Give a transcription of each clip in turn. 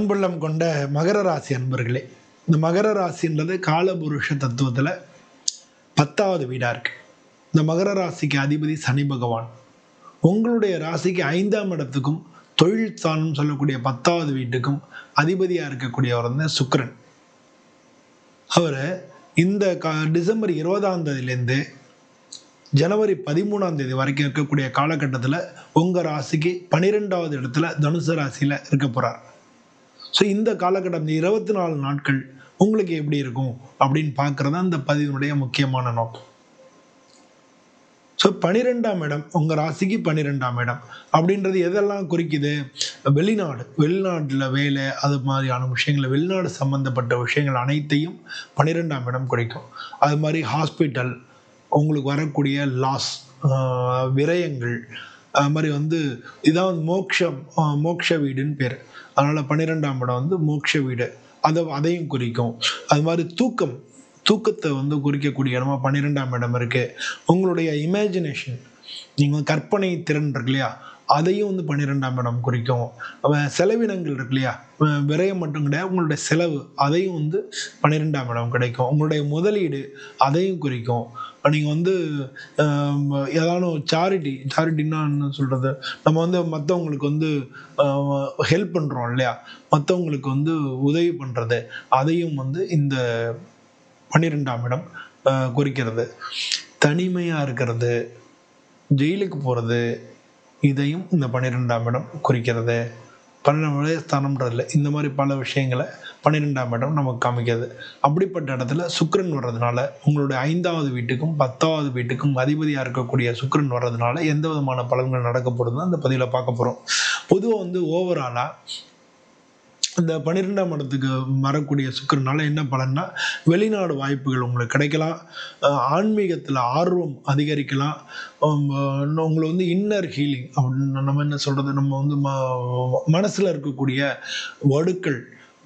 அன்புள்ளம் கொண்ட மகர ராசி அன்பர்களே, இந்த மகர ராசின்றது காலபுருஷ தத்துவத்தில் 10வது வீடாக இருக்கு. இந்த மகர ராசிக்கு அதிபதி சனி பகவான். உங்களுடைய ராசிக்கு 5ஆம் இடத்துக்கும் தொழில் ஸ்தானம் சொல்லக்கூடிய 10வது வீட்டுக்கும் அதிபதியாக இருக்கக்கூடியவர் வந்து சுக்கிரன். அவர் இந்த டிசம்பர் 20ஆம் தேதியிலேருந்து ஜனவரி 13ஆம் தேதி வரைக்கும் இருக்கக்கூடிய காலகட்டத்தில் உங்கள் ராசிக்கு 12வது இடத்துல தனுசு ராசியில் இருக்க போகிறார். ஸோ இந்த காலகட்டம், இந்த 24 நாட்கள் உங்களுக்கு எப்படி இருக்கும் அப்படின்னு பார்க்குறது தான் இந்த பதிவினுடைய முக்கியமான நோக்கம். ஸோ 12ஆம் இடம், உங்கள் ராசிக்கு 12ஆம் இடம் அப்படின்றது எதெல்லாம் குறிக்குது? வெளிநாட்டில் வேலை, அது மாதிரியான விஷயங்கள், வெளிநாடு சம்மந்தப்பட்ட விஷயங்கள் அனைத்தையும் 12ஆம் இடம் குறிக்கும். அது மாதிரி ஹாஸ்பிட்டல், உங்களுக்கு வரக்கூடிய லாஸ், விரயங்கள், அது மாதிரி வந்து இதான் மோட்ச வீடுன்னு பேர். அதனால் 12ஆம் இடம் வந்து மோட்ச வீடு, அதையும் குறிக்கும். அது மாதிரி தூக்கத்தை வந்து குறிக்கக்கூடிய இடமா 12ஆம் இடம் இருக்குது. உங்களுடைய இமேஜினேஷன், நீங்கள் கற்பனை திறன் இருக்கு இல்லையா, அதையும் வந்து 12ஆம் இடம் குறிக்கும். செலவினங்கள் இருக்கு இல்லையா, விரயம் மட்டும் கிடையாது, உங்களுடைய செலவு அதையும் வந்து 12ஆம் இடம் கிடைக்கும். உங்களுடைய முதலீடு அதையும் குறிக்கும். நீங்கள் வந்து ஏதானும் சேரிட்டின்னா என்ன சொல்கிறது, நம்ம வந்து மற்றவங்களுக்கு வந்து ஹெல்ப் பண்ணுறோம் இல்லையா, மற்றவங்களுக்கு வந்து உதவி பண்ணுறது, அதையும் வந்து இந்த 12ஆம் இடம் குறிக்கிறது. தனிமையாக இருக்கிறது, ஜெயிலுக்கு போகிறது, இதையும் இந்த 12ஆம் இடம் குறிக்கிறது. 12 ஸ்தானம்ன்றதில்ல, இந்த மாதிரி பல விஷயங்களை 12ஆம் இடம் நமக்கு காமிக்கிறது. அப்படிப்பட்ட இடத்துல சுக்கிரன் வர்றதுனால, உங்களுடைய 5வது வீட்டுக்கும் 10வது வீட்டுக்கும் அதிபதியாக இருக்கக்கூடிய சுக்கிரன் வர்றதுனால எந்த விதமான பலன்கள் நடக்க போகிறதுன்னு அந்த பதிவில் பார்க்க போகிறோம். பொதுவாக வந்து ஓவராலாக இந்த 12ஆம் இடத்துக்கு வரக்கூடிய சுக்கிரனால என்ன பலன்னா, வெளிநாடு வாய்ப்புகள் உங்களுக்கு கிடைக்கலாம், ஆன்மீகத்தில் ஆர்வம் அதிகரிக்கலாம், உங்களை வந்து இன்னர் ஹீலிங் அப்படின்னு நம்ம என்ன சொல்கிறது, நம்ம வந்து மனசில் இருக்கக்கூடிய வடுக்கள்,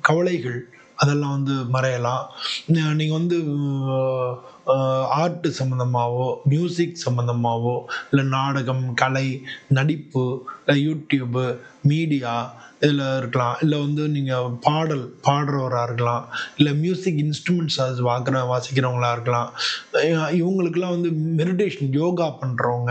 கவலைகள் அதெல்லாம் வந்து மறையலாம். நீங்கள் வந்து ஆர்ட் சம்மந்தமாகவோ, மியூசிக் சம்மந்தமாகவோ, இல்லை நாடகம், கலை, நடிப்பு, இல்லை யூடியூப்பு, மீடியா இதில் இருக்கலாம், இல்லை வந்து நீங்கள் பாடுறவராக இருக்கலாம், இல்லை மியூசிக் இன்ஸ்ட்ருமெண்ட்ஸ் வாசிக்கிறவங்களா இருக்கலாம். இவங்களுக்கெல்லாம் வந்து மெடிடேஷன், யோகா பண்ணுறவங்க,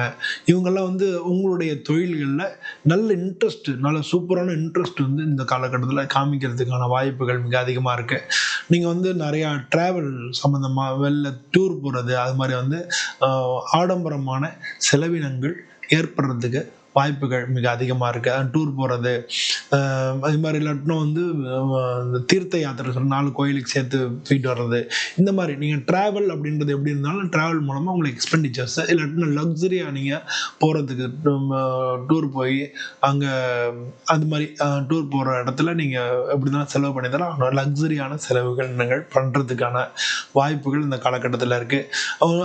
இவங்கெல்லாம் வந்து உங்களுடைய தொழில்களில் நல்ல இன்ட்ரெஸ்ட், நல்ல சூப்பரான இன்ட்ரெஸ்ட் வந்து இந்த காலகட்டத்தில் காமிக்கிறதுக்கான வாய்ப்புகள் மிக அதிகமாக இருக்குது. நீங்கள் வந்து நிறையா ட்ராவல் சம்மந்தமாக வெளில டூர் போகிறது, அது மாதிரி வந்து ஆடம்பரமான செலவினங்கள் ஏற்படுறதுக்கு வாய்ப்புகள் மிக அதிகமாக இருக்குது. டூர் போகிறது, அது மாதிரி இல்லாட்டினும் வந்து தீர்த்த யாத்திரை 4 கோயிலுக்கு சேர்த்து போயிட்டு வர்றது, இந்த மாதிரி நீங்கள் ட்ராவல் அப்படின்றது எப்படி இருந்தாலும் ட்ராவல் மூலமாக உங்களுக்கு எக்ஸ்பெண்டிச்சர்ஸ், இல்லாட்டினா லக்ஸரியாக நீங்கள் போகிறதுக்கு டூர் போய் அங்கே அது மாதிரி டூர் போகிற இடத்துல நீங்கள் எப்படி தான் செலவு பண்ணி தரலாம், லக்ஸரியான செலவுகள் நீங்கள் பண்ணுறதுக்கான வாய்ப்புகள் இந்த காலகட்டத்தில் இருக்குது.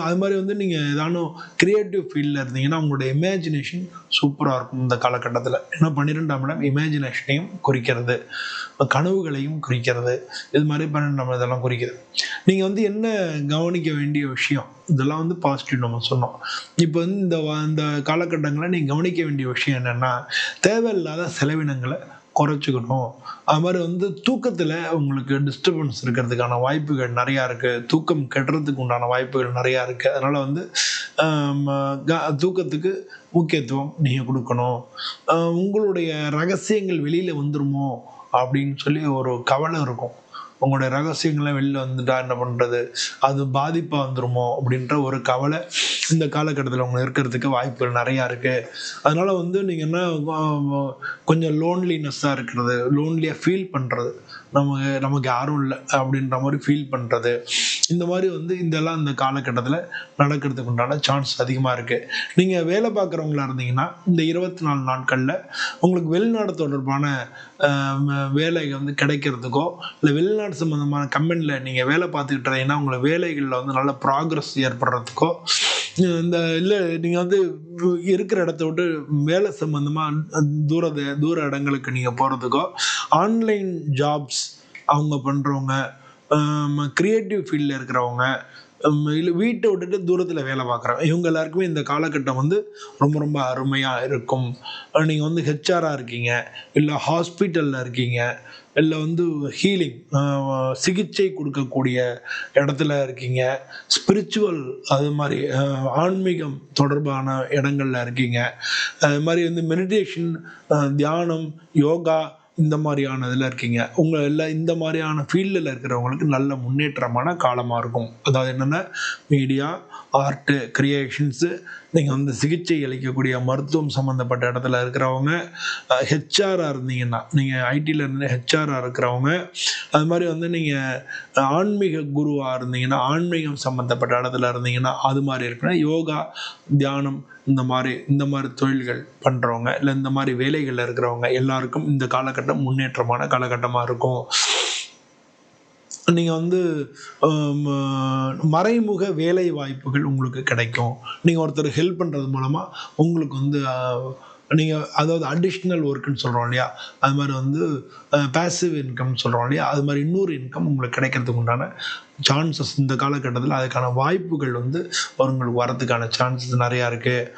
அது மாதிரி வந்து நீங்கள் ஏதானும் க்ரியேட்டிவ் ஃபீல்டில் இருந்தீங்கன்னா உங்களுடைய இமேஜினேஷன் சூப்பராக இருக்கும் இந்த காலகட்டத்தில். ஏன்னா 12ஆம் இடம் இமேஜினேஷனையும் குறிக்கிறது, கனவுகளையும் குறிக்கிறது, இது மாதிரி 12ஆம் இதெல்லாம் குறிக்கிறது. நீங்கள் வந்து என்ன கவனிக்க வேண்டிய விஷயம், இதெல்லாம் வந்து பாசிட்டிவ் நம்ம சொன்னோம். இப்போ வந்து இந்த காலகட்டங்களில் நீங்கள் கவனிக்க வேண்டிய விஷயம் என்னென்னா, தேவையில்லாத செலவினங்களை குறைச்சிக்கணும். அது மாதிரி வந்து தூக்கத்தில் உங்களுக்கு டிஸ்டர்பன்ஸ் இருக்கிறதுக்கான வாய்ப்புகள் நிறையா இருக்குது, தூக்கம் கெடுறதுக்கு உண்டான வாய்ப்புகள் நிறையா இருக்குது. அதனால் வந்து தூக்கத்துக்கு முக்கியத்துவம் நீங்கள் கொடுக்கணும். உங்களுடைய ரகசியங்கள் வெளியில் வந்துருமோ அப்படின்னு சொல்லி ஒரு கவலை இருக்கும். உங்களுடைய ரகசியங்கள்லாம் வெளியில் வந்துட்டா என்ன பண்ணுறது, அது பாதிப்பாக வந்துருமோ அப்படின்ற ஒரு கவலை இந்த காலகட்டத்தில் அவங்க இருக்கிறதுக்கு வாய்ப்புகள் நிறையா இருக்குது. அதனால் வந்து நீங்கள் என்ன, கொஞ்சம் லோன்லினஸ்ஸாக இருக்கிறது, லோன்லியாக ஃபீல் பண்ணுறது, நமக்கு யாரும் இல்லை அப்படின்ற மாதிரி ஃபீல் பண்ணுறது, இந்த மாதிரி வந்து இதெல்லாம் இந்த காலகட்டத்தில் நடக்கிறதுக்கு உண்டான சான்ஸ் அதிகமாக இருக்குது. நீங்கள் வேலை பார்க்குறவங்களா இருந்தீங்கன்னா இந்த 24 நாட்களில் உங்களுக்கு வெளிநாடு தொடர்பான வேலை வந்து கிடைக்கிறதுக்கோ, இல்லை வெளிநாடு சம்மந்தமான கம்பெனியில் நீங்கள் வேலை பார்த்துக்கிட்டு இருந்தீங்கன்னா உங்களுக்கு வேலைகளில் வந்து நல்ல ப்ராக்ரஸ் ஏற்படுறதுக்கோ, இல்லை நீங்கள் வந்து இருக்கிற இடத்த விட்டு வேலை சம்மந்தமாக தூர இடங்களுக்கு நீங்கள் போகிறதுக்கோ, ஆன்லைன் ஜாப்ஸ் அவங்க பண்ணுறவங்க, க்ரியேட்டிவ் ஃபீல்டில் இருக்கிறவங்க, இல்லை வீட்டை விட்டுட்டு தூரத்தில் வேலை பார்க்குறாங்க, இவங்க எல்லாருக்குமே இந்த காலகட்டம் வந்து ரொம்ப ரொம்ப அருமையாக இருக்கும். நீங்கள் வந்து ஹெச்ஆராக இருக்கீங்க, இல்லை ஹாஸ்பிட்டலில் இருக்கீங்க, இல்லை வந்து ஹீலிங் சிகிச்சை கொடுக்கக்கூடிய இடத்துல இருக்கீங்க, ஸ்பிரிச்சுவல் அது மாதிரி ஆன்மீகம் தொடர்பான இடங்கள்ல இருக்கீங்க, அது மாதிரி வந்து மெடிடேஷன், தியானம், யோகா இந்த மாதிரியான இதில் இருக்கீங்க, உங்கள் எல்லாம் இந்த மாதிரியான ஃபீல்டில் இருக்கிறவங்களுக்கு நல்ல முன்னேற்றமான காலமாக இருக்கும். அதாவது என்னென்னா மீடியா, ஆர்ட்டு, கிரியேஷன்ஸு, நீங்கள் வந்து சிகிச்சை அளிக்கக்கூடிய மருத்துவம் சம்மந்தப்பட்ட இடத்துல இருக்கிறவங்க, ஹெச்ஆராக இருந்தீங்கன்னா, நீங்கள் ஐடியில் இருந்து ஹெச்ஆராக இருக்கிறவங்க, அது மாதிரி வந்து நீங்கள் ஆன்மீக குருவாக இருந்தீங்கன்னா, ஆன்மீகம் சம்மந்தப்பட்ட இடத்துல இருந்தீங்கன்னா அது மாதிரி இருக்குன்னா, யோகா, தியானம் இந்த மாதிரி தொழில்கள் பண்ணுறவங்க, இல்லை இந்த மாதிரி வேலைகளில் இருக்கிறவங்க எல்லாருக்கும் இந்த காலகட்டம் முன்னேற்றமான காலகட்டமாக இருக்கும். நீங்கள் வந்து மறைமுக வேலை வாய்ப்புகள் உங்களுக்கு கிடைக்கும். நீங்கள் ஒருத்தர் ஹெல்ப் பண்ணுறது மூலமாக உங்களுக்கு வந்து நீங்கள் அதாவது அடிஷ்னல் ஒர்க்குன்னு சொல்கிறோம் இல்லையா, அது மாதிரி வந்து பேசிவ் இன்கம்னு சொல்கிறோம் இல்லையா, அது மாதிரி இன்னொரு இன்கம் உங்களுக்கு கிடைக்கிறதுக்கு உண்டான சான்சஸ் இந்த காலகட்டத்தில், அதுக்கான வாய்ப்புகள் வந்து உங்களுக்கு வரதுக்கான சான்சஸ் நிறையா இருக்குது.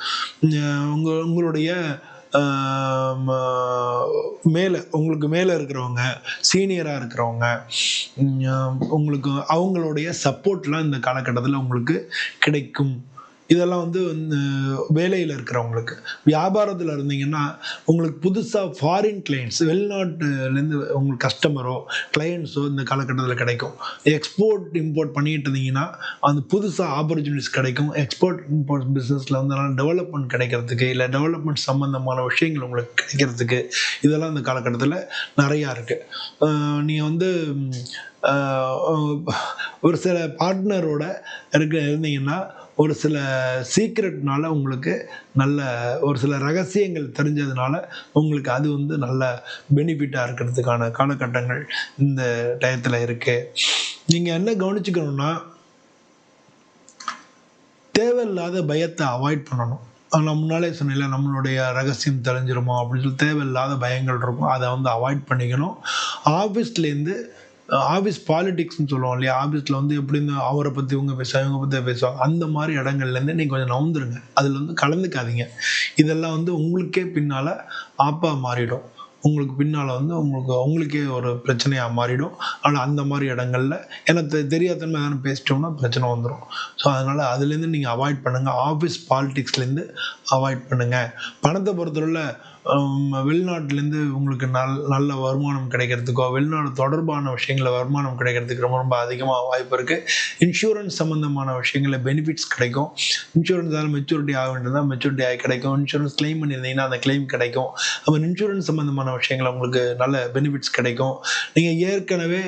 உங்களுடைய மேலே உங்களுக்கு மேலே இருக்கிறவங்க, சீனியராக இருக்கிறவங்க, உங்களுக்கு அவங்களுடைய சப்போர்ட்லாம் இந்த காலகட்டத்தில் உங்களுக்கு கிடைக்கும். இதெல்லாம் வந்து வேலையில் இருக்கிறவங்களுக்கு. வியாபாரத்தில் இருந்தீங்கன்னா உங்களுக்கு புதுசாக ஃபாரின் கிளைண்ட்ஸ், வெளிநாட்டுலேருந்து உங்களுக்கு கஸ்டமரோ கிளைண்ட்ஸோ இந்த காலகட்டத்தில் கிடைக்கும். எக்ஸ்போர்ட் இம்போர்ட் பண்ணிகிட்டு இருந்தீங்கன்னா அந்த புதுசாக ஆப்பர்ச்சுனிட்டிஸ் கிடைக்கும். எக்ஸ்போர்ட் இம்போர்ட் பிஸ்னஸில் வந்து டெவலப்மெண்ட் கிடைக்கிறதுக்கு, இல்லை டெவலப்மெண்ட் சம்மந்தமான விஷயங்கள் உங்களுக்கு கிடைக்கிறதுக்கு இதெல்லாம் இந்த காலகட்டத்தில் நிறையா இருக்குது. நீங்கள் வந்து ஒரு சில பார்ட்னரோட இருந்தீங்கன்னா ஒரு சில சீக்ரெட்னால உங்களுக்கு நல்ல ஒரு சில ரகசியங்கள் தெரிஞ்சதுனால உங்களுக்கு அது வந்து நல்ல பெனிஃபிட்டாக இருக்கிறதுக்கான காலகட்டங்கள் இந்த டயத்தில் இருக்குது. நீங்கள் என்ன கவனிச்சுக்கணுன்னா, தேவையில்லாத பயத்தை அவாய்ட் பண்ணணும். நான் முன்னாலே சொன்னேன்ல, நம்மளுடைய ரகசியம் தெரிஞ்சிருமோ அப்படின்னு சொல்லி தேவையில்லாத பயங்கள் இருக்கும், அதை வந்து அவாய்ட் பண்ணிக்கணும். ஆஃபீஸ்லேருந்து ஆஃபீஸ் பாலிடிக்ஸ்னு சொல்லுவோம் இல்லையா, ஆஃபீஸில் வந்து எப்படின்னு அவரை பற்றி இவங்க பேசுவாங்க, இவங்க பற்றி பேசுவாங்க, அந்த மாதிரி இடங்கள்லேருந்து நீங்கள் கொஞ்சம் நவுந்துருங்க, அதில் வந்து கலந்துக்காதீங்க. இதெல்லாம் வந்து உங்களுக்கே பின்னால் ஆப்பாக மாறிடும். உங்களுக்கு பின்னால் வந்து உங்களுக்கே ஒரு பிரச்சனையாக மாறிடும். ஆனால் அந்த மாதிரி இடங்கள்ல ஏன்னா தெரியாதனமாக எதனா பேசிட்டோம்னா பிரச்சனை வந்துடும். ஸோ அதனால் அதுலேருந்து நீங்கள் அவாய்ட் பண்ணுங்கள். ஆஃபீஸ் பாலிடிக்ஸ்லேருந்து அவாய்ட் பண்ணுங்கள். பணத்தை பொறுத்தவரையில் வெளிநாட்டிலேருந்து உங்களுக்கு நல்ல வருமானம் கிடைக்கிறதுக்கோ, வெளிநாடு தொடர்பான விஷயங்களில் வருமானம் கிடைக்கிறதுக்கு ரொம்ப ரொம்ப அதிகமாக வாய்ப்பு இருக்குது. இன்சூரன்ஸ் சம்மந்தமான விஷயங்களில் பெனிஃபிட்ஸ் கிடைக்கும். இன்சூரன்ஸால் மெச்சூரிட்டி ஆக வேண்டியதான் மெச்சூரிட்டி ஆகி கிடைக்கும். இன்சூரன்ஸ் கிளைம் பண்ணியிருந்தீங்கன்னா அந்த கிளைம் கிடைக்கும். அப்புறம் இன்சூரன்ஸ் சம்மந்தமான விஷயங்கள் உங்களுக்கு நல்ல பெனிஃபிட்ஸ் கிடைக்கும். நீங்கள் ஏற்கனவே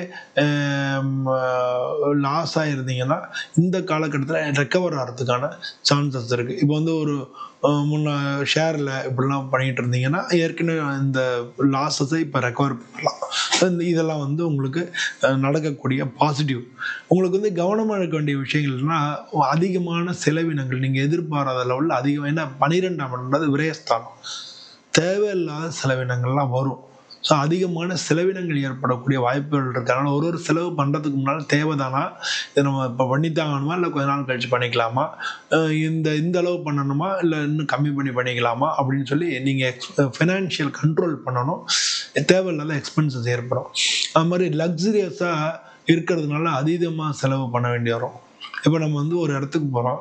லாஸ் ஆகிருந்தீங்கன்னா இந்த காலகட்டத்தில் ரெக்கவர் ஆகிறதுக்கான சான்சஸ் இருக்குது. இப்போ வந்து ஒரு முன்ன ஷேரில் இப்படிலாம் பண்ணிகிட்டு இருந்தீங்கன்னா ஏற்கனவே இந்த லாஸஸை இப்போ ரெக்கவர் பண்ணலாம். இதெல்லாம் வந்து உங்களுக்கு நடக்கக்கூடிய பாசிட்டிவ். உங்களுக்கு வந்து கவனமாக இருக்க வேண்டிய விஷயங்கள்னா, அதிகமான செலவினங்கள் நீங்கள் எதிர்பாராத லெவலில் அதிகம். ஏன்னா 12ஆம் இடம்ன்றது விரயஸ்தானம், தேவையில்லாத செலவினங்கள்லாம் வரும். ஸோ அதிகமான செலவினங்கள் ஏற்படக்கூடிய வாய்ப்புகள் இருக்குது. அதனால் ஒரு செலவு பண்ணுறதுக்கு முன்னால் தேவைதானா, இதை நம்ம இப்போ பண்ணித்தாங்கணுமா, இல்லை கொஞ்ச நாள் கழித்து பண்ணிக்கலாமா, இந்த அளவு பண்ணணுமா, இல்லை இன்னும் கம்மி பண்ணிக்கலாமா அப்படின்னு சொல்லி நீங்கள் ஃபினான்ஷியல் கண்ட்ரோல் பண்ணணும். தேவையில்லாத எக்ஸ்பென்சஸ் ஏற்படும். அது மாதிரி லக்ஸரியஸாக இருக்கிறதுனால அதீதமாக செலவு பண்ண வேண்டி வரும். இப்போ நம்ம வந்து ஒரு இடத்துக்கு போகிறோம்,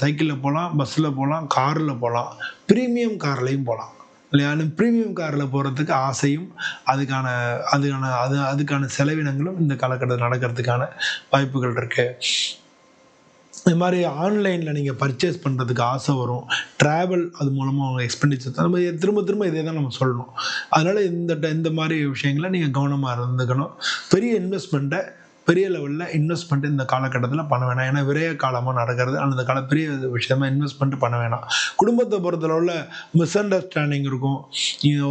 சைக்கிளில் போகலாம், பஸ்ஸில் போகலாம், காரில் போகலாம், ப்ரீமியம் கார்லேயும் போகலாம் இல்லையா. ப்ரீமியம் காரில் போகிறதுக்கு ஆசையும் அதுக்கான செலவினங்களும் இந்த காலகட்டத்தில் நடக்கிறதுக்கான வாய்ப்புகள் இருக்குது. இது மாதிரி ஆன்லைனில் நீங்கள் பர்ச்சேஸ் பண்ணுறதுக்கு ஆசை வரும். ட்ராவல் அது மூலமாக அவங்க எக்ஸ்பெண்டிச்சர் நம்ம திரும்ப இதே தான் நம்ம சொல்லணும். அதனால் இந்த மாதிரி விஷயங்களை நீங்கள் கவனமாக இருந்துக்கணும். பெரிய இன்வெஸ்ட்மெண்ட்டை பெரிய லெவலில் இன்வெஸ்ட்மெண்ட் இந்த காலகட்டத்தில் பண்ண வேணாம். ஏன்னா விரைய காலமாக நடக்கிறது. அந்த பெரிய விஷயமாக இன்வெஸ்ட்மெண்ட் பண்ண வேணாம். குடும்பத்தை பொறுத்தளவில் மிஸ் அண்டர்ஸ்டாண்டிங் இருக்கும்.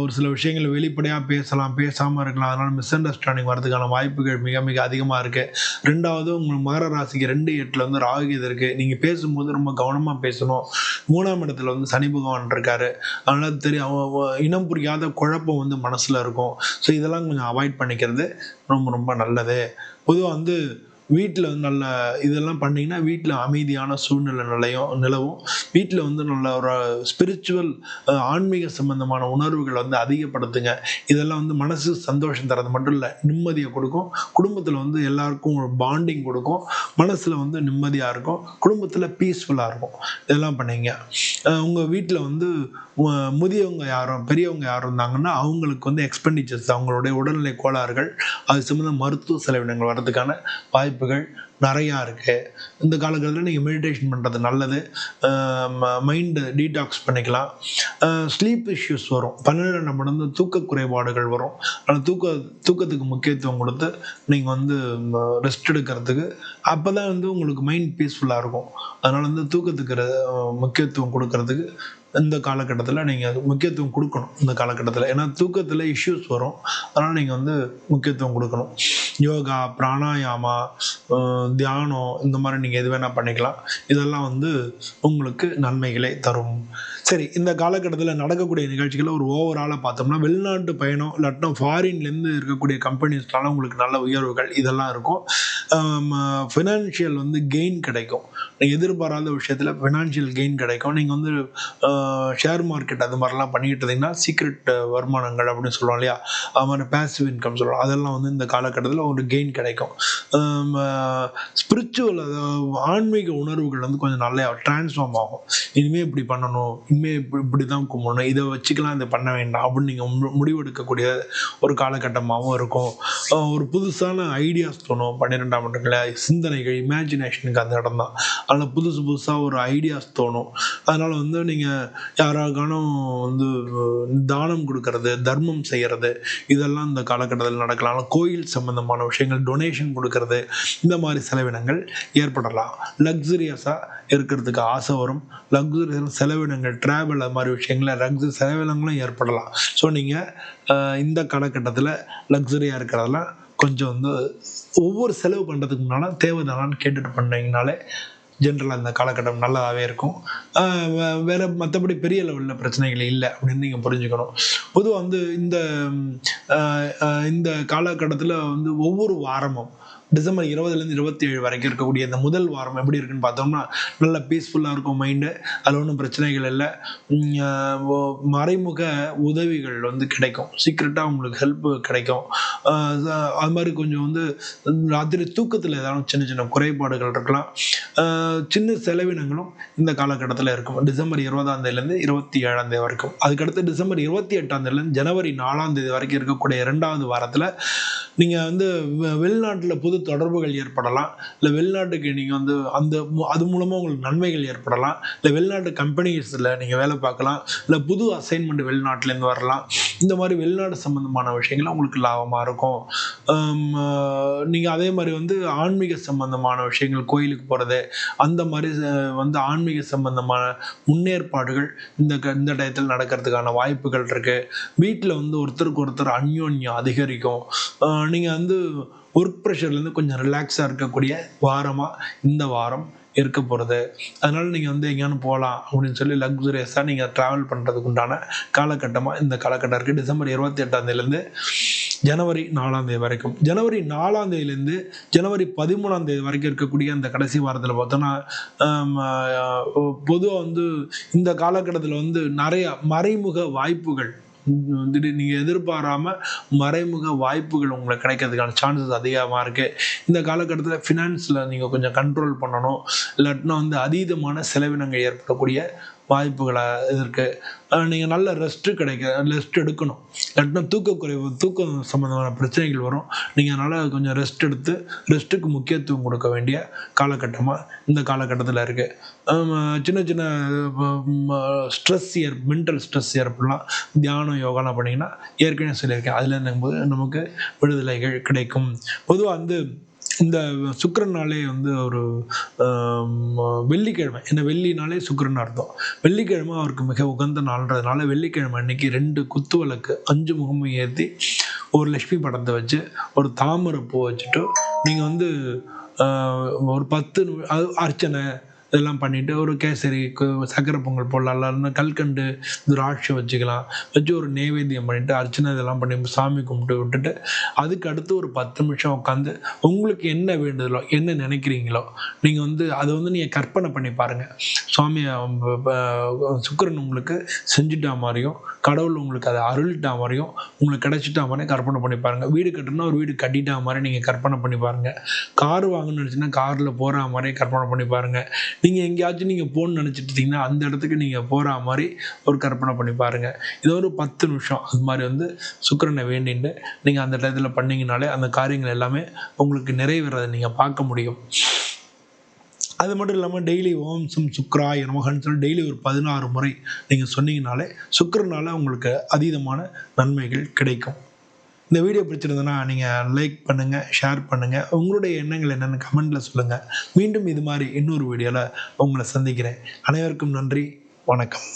ஒரு சில விஷயங்கள் வெளிப்படையாக பேசலாம், பேசாமல் இருக்கலாம். அதனால் மிஸ் அண்டர்ஸ்டாண்டிங் வரதுக்கான வாய்ப்புகள் மிக மிக அதிகமாக இருக்குது. ரெண்டாவது, உங்கள் மகர ராசிக்கு 2-8 வந்து ராகு இருக்குது. நீங்கள் பேசும்போது ரொம்ப கவனமாக பேசணும். 3ஆம் இடத்துல வந்து சனி பகவான் இருக்கார். அதனால் தெரியும், இனம் புரியாத குழப்பம் வந்து மனசில் இருக்கும். ஸோ இதெல்லாம் கொஞ்சம் அவாய்ட் பண்ணிக்கிறது ரொம்ப ரொம்ப நல்லது. பொதுவாக வந்து வீட்டில் வந்து நல்ல இதெல்லாம் பண்ணிங்கன்னா வீட்டில் அமைதியான சூழ்நிலை நிலவும். வீட்டில் வந்து நல்ல ஒரு ஸ்பிரிச்சுவல் ஆன்மீக சம்பந்தமான உணர்வுகள் வந்து அதிகப்படுத்துங்க. இதெல்லாம் வந்து மனசு சந்தோஷம் தரது மட்டும் இல்லை, நிம்மதியை கொடுக்கும். குடும்பத்தில் வந்து எல்லாருக்கும் ஒரு பாண்டிங் கொடுக்கும். மனசில் வந்து நிம்மதியாக இருக்கும். குடும்பத்தில் பீஸ்ஃபுல்லாக இருக்கும். இதெல்லாம் பண்ணீங்க. உங்கள் வீட்டில் வந்து முதியவங்க யாரும் பெரியவங்க யாரும் இருந்தாங்கன்னா அவங்களுக்கு வந்து எக்ஸ்பெண்டிச்சர்ஸ், அவங்களுடைய உடல்நிலை கோளாறுகள், அது சம்மந்த மருத்துவ செலவினங்கள் வர்றதுக்கான வாய்ப்புகள் நிறையா இருக்குது. இந்த காலகட்டத்தில் நீங்கள் மெடிடேஷன் பண்ணுறது நல்லது. மைண்டு டீடாக்ஸ் பண்ணிக்கலாம். ஸ்லீப் இஷ்யூஸ் வரும், 12 மடங்கு தூக்க குறைபாடுகள் வரும். ஆனால் தூக்கத்துக்கு முக்கியத்துவம் கொடுத்து நீங்கள் வந்து ரெஸ்ட் எடுக்கிறதுக்கு, அப்போ தான் வந்து உங்களுக்கு மைண்ட் பீஸ்ஃபுல்லாக இருக்கும். அதனால் வந்து தூக்கத்துக்கு முக்கியத்துவம் கொடுக்கறதுக்கு இந்த காலகட்டத்தில் நீங்கள் முக்கியத்துவம் கொடுக்கணும். இந்த காலகட்டத்தில் ஏன்னா தூக்கத்தில் இஷ்யூஸ் வரும். அதனால் நீங்கள் வந்து முக்கியத்துவம் கொடுக்கணும். யோகா, பிராணாயாமா, தியானம், இந்த மாதிரி நீங்கள் எது வேணால் பண்ணிக்கலாம். இதெல்லாம் வந்து உங்களுக்கு நன்மைகளை தரும். சரி, இந்த காலகட்டத்தில் நடக்கக்கூடிய நிகழ்ச்சிகளை ஒரு ஓவராலாக பார்த்தோம்னா, வெளிநாட்டு பயணம் இல்லாட்டினா ஃபாரின்லேருந்து இருக்கக்கூடிய கம்பெனிஸ்னால உங்களுக்கு நல்ல உயர்வுகள் இதெல்லாம் இருக்கும். ஃபினான்ஷியல் வந்து கெயின் கிடைக்கும். நீங்கள் எதிர்பாராத விஷயத்தில் ஃபினான்ஷியல் கெயின் கிடைக்கும். நீங்கள் வந்து ஷேர் மார்க்கெட் அது மாதிரிலாம் பண்ணிக்கிட்டு இருந்தீங்கன்னா சீக்ரெட் வருமானங்கள் அப்படின்னு சொல்லுவோம் இல்லையா, அது மாதிரி பேசிவ் இன்கம் சொல்லுவோம், அதெல்லாம் வந்து இந்த காலகட்டத்தில் ஒரு கெயின் கிடைக்கும். ஸ்பிரிச்சுவல், ஆன்மீக உணர்வுகள் வந்து கொஞ்சம் நல்லா ட்ரான்ஸ்ஃபார்ம் ஆகும். இனிமேல் இப்படி பண்ணணும், இனிமேல் இப்படி தான் கும்பிடணும், இதை வச்சுக்கலாம், இதை பண்ண வேண்டாம் அப்படின்னு நீங்கள் முடிவெடுக்கக்கூடிய ஒரு காலகட்டமாகவும் இருக்கும். ஒரு புதுசான ஐடியாஸ் தோணும். 12ஆம் இடத்துல சிந்தனைகள், இமேஜினேஷனுக்கு அந்த இடம் தான். அதில் புதுசாக ஒரு ஐடியாஸ் தோணும். அதனால் வந்து நீங்கள் யாராக்கானும் வந்து தானம் கொடுக்கறது, தர்மம் செய்கிறது, இதெல்லாம் இந்த காலகட்டத்தில் நடக்கலாம். கோயில் சம்பந்தமான விஷயங்கள், டொனேஷன் கொடுக்கறது, இந்த மாதிரி செலவினங்கள் ஏற்படலாம். லக்ஸுரியஸாக இருக்கிறதுக்கு ஆசை வரும். லக்ஸுரியஸ் செலவினங்கள், ட்ராவல், அது மாதிரி விஷயங்கள் லக்ஸரி செலவினங்களும் ஏற்படலாம். ஸோ நீங்கள் இந்த காலகட்டத்தில் லக்ஸரியாக இருக்கிறதெல்லாம் கொஞ்சம் வந்து ஒவ்வொரு செலவு பண்ணுறதுக்கு முன்னால் தேவைதானான்னு கேட்டுட்டு பண்ணீங்கனாலே ஜென்ரலாக இந்த காலகட்டம் நல்லாவே இருக்கும். வேறு மற்றபடி பெரிய லெவலில் பிரச்சனைகள் இல்லை அப்படின்னு நீங்கள் புரிஞ்சுக்கணும். பொதுவாக வந்து இந்த காலகட்டத்தில் வந்து ஒவ்வொரு வாரமும் டிசம்பர் 20லேருந்து 27 வரைக்கும் இருக்கக்கூடிய இந்த முதல் வாரம் எப்படி இருக்குன்னு பார்த்தோம்னா, நல்ல பீஸ்ஃபுல்லாக இருக்கும் மைண்டு. அதில் ஒன்றும் பிரச்சனைகள் இல்லை. மறைமுக உதவிகள் வந்து கிடைக்கும். சீக்ரெட்டாக உங்களுக்கு ஹெல்ப் கிடைக்கும். அது மாதிரி கொஞ்சம் வந்து ராத்திரி தூக்கத்தில் ஏதாவது சின்ன சின்ன குறைபாடுகள் இருக்கலாம். சின்ன செலவினங்களும் இந்த காலகட்டத்தில் இருக்கும். டிசம்பர் 20ஆம் தேதியிலேருந்து 27ஆம் தேதி வரைக்கும். அதுக்கடுத்து டிசம்பர் 28ஆம் தேதியிலேருந்து ஜனவரி 4ஆம் தேதி வரைக்கும் இருக்கக்கூடிய 2வது வாரத்தில் நீங்கள் வந்து வெளிநாட்டில் புது தொடர்புகள் ஏற்படலாம். இல்லை வெளிநாட்டுக்கு நீங்கள் வந்து அது மூலமாக உங்களுக்கு நன்மைகள் ஏற்படலாம். இல்லை வெளிநாட்டு கம்பெனிஸில் நீங்கள் வேலை பார்க்கலாம். இல்லை புது அசைன்மெண்ட் வெளிநாட்டிலேருந்து வரலாம். இந்த மாதிரி வெளிநாடு சம்மந்தமான விஷயங்கள் உங்களுக்கு லாபமாக இருக்கும். நீங்கள் அதே மாதிரி வந்து ஆன்மீக சம்பந்தமான விஷயங்கள், கோயிலுக்கு போகிறது, அந்த மாதிரி வந்து ஆன்மீக சம்பந்தமான முன்னேற்பாடுகள் இந்த டயத்தில் நடக்கிறதுக்கான வாய்ப்புகள் இருக்குது. வீட்டில் வந்து ஒருத்தருக்கு ஒருத்தர் அந்யோன்யம் அதிகரிக்கும். நீங்கள் வந்து ஒர்க் ப்ரெஷர்லேருந்து கொஞ்சம் ரிலாக்ஸாக இருக்கக்கூடிய வாரமாக இந்த வாரம் இருக்க போகிறது. அதனால் நீங்கள் வந்து எங்கேயானு போகலாம் அப்படின்னு சொல்லி லக்ஸுரியஸாக நீங்கள் ட்ராவல் பண்ணுறதுக்கு உண்டான காலகட்டமாக இந்த காலகட்டம் இருக்குது. டிசம்பர் 28ஆம் தேதியிலேருந்து ஜனவரி 4ஆம் தேதி வரைக்கும். ஜனவரி 4ஆம் தேதியிலேருந்து ஜனவரி 13ஆம் தேதி வரைக்கும் இருக்கக்கூடிய அந்த கடைசி வாரத்தில் பார்த்தோன்னா, பொதுவாக வந்து இந்த காலகட்டத்தில் வந்து நிறையா மறைமுக வாய்ப்புகள், நீங்கள் எதிர்பாராமல் மறைமுக வாய்ப்புகள் உங்களுக்கு கிடைக்கிறதுக்கான சான்சஸ் அதிகமாக இருக்குது. இந்த காலகட்டத்தில் ஃபினான்ஸில் நீங்கள் கொஞ்சம் கண்ட்ரோல் பண்ணணும். இல்லாட்டினா வந்து அதீதமான செலவினங்கள் ஏற்படக்கூடிய வாய்ப்புகளாக இருக்குது. நீங்கள் நல்ல ரெஸ்ட் எடுக்கணும். இல்லாட்டினா தூக்கம் சம்மந்தமான பிரச்சனைகள் வரும். நீங்கள் அதனால் கொஞ்சம் ரெஸ்ட்டுக்கு முக்கியத்துவம் கொடுக்க வேண்டிய காலகட்டமாக இந்த காலகட்டத்தில் இருக்குது. சின்ன சின்ன மென்டல் ஸ்ட்ரெஸ் ஏற்படலாம். தியானம், யோகாலாம் பண்ணிங்கன்னா ஏற்கனவே சொல்லியிருக்கேன், அதில் நமக்கு விடுதலைகள் கிடைக்கும். பொதுவாக வந்து இந்த சுக்கிரனாலே வந்து ஒரு வெள்ளிக்கிழமை, என்ன வெள்ளினாலே சுக்கிரன் அர்த்தம். வெள்ளிக்கிழமை அவருக்கு மிக உகந்த நாள்ன்றதுனால வெள்ளிக்கிழமை அன்னைக்கு 2 குத்து விளக்கு 5 முகமும் ஏற்றி ஒரு லட்சுமி படத்தை வச்சு ஒரு தாமரை பூ வச்சுட்டு நீங்கள் வந்து ஒரு 10 அர்ச்சனை இதெல்லாம் பண்ணிவிட்டு ஒரு கேசரி சக்கரை பொங்கல் போடலாம், இல்லைன்னா கல்கண்டு திராட்சை வச்சுக்கலாம், வச்சு ஒரு நெய்வேத்தியம் பண்ணிவிட்டு அர்ச்சனை இதெல்லாம் பண்ணி சாமி கும்பிட்டு விட்டுட்டு அதுக்கு அடுத்து ஒரு 10 நிமிஷம் உட்காந்து உங்களுக்கு என்ன வேண்டுதலோ என்ன நினைக்கிறீங்களோ நீங்கள் வந்து அதை வந்து நீங்கள் கற்பனை பண்ணி பாருங்கள். சுவாமியை சுக்கிரன் உங்களுக்கு செஞ்சுட்டா மாதிரியும், கடவுள் உங்களுக்கு அதை அருளிட்டா மாதிரியும், உங்களுக்கு கிடைச்சிட்டா மாதிரியும் கற்பனை பண்ணி பாருங்கள். வீடு கட்டணும்னா ஒரு வீடு கட்டிட்டா மாதிரி நீங்கள் கற்பனை பண்ணி பாருங்கள். கார் வாங்கணும்னு நினச்சின்னா காரில் போகிற மாதிரியே கற்பனை பண்ணி பாருங்கள். நீங்கள் எங்கேயாச்சும் நீங்கள் போகணுன்னு நினச்சிட்டு இருந்தீங்கன்னா அந்த இடத்துக்கு நீங்கள் போகிற மாதிரி ஒரு கற்பனை பண்ணி பாருங்கள். இது ஒரு 10 நிமிஷம் அது மாதிரி வந்து சுக்கிரனை வேண்டிட்டு நீங்கள் அந்த டயத்தில் பண்ணிங்கனாலே அந்த காரியங்கள் எல்லாமே உங்களுக்கு நிறைவேறதை நீங்கள் பார்க்க முடியும். அது மட்டும் இல்லாமல் டெய்லி ஓம் சம் சுக்ராய நமகன்னு சொல்லி டெய்லி ஒரு 16 முறை நீங்கள் சொன்னீங்கனாலே சுக்கிரனால உங்களுக்கு அதீதமான நன்மைகள் கிடைக்கும். இந்த வீடியோ பிடிச்சிருந்ததுன்னா நீங்கள் லைக் பண்ணுங்கள், ஷேர் பண்ணுங்கள், உங்களுடைய எண்ணங்கள் என்னென்னு கமெண்டில் சொல்லுங்கள். மீண்டும் இது மாதிரி இன்னொரு வீடியோவில் உங்களை சந்திக்கிறேன். அனைவருக்கும் நன்றி, வணக்கம்.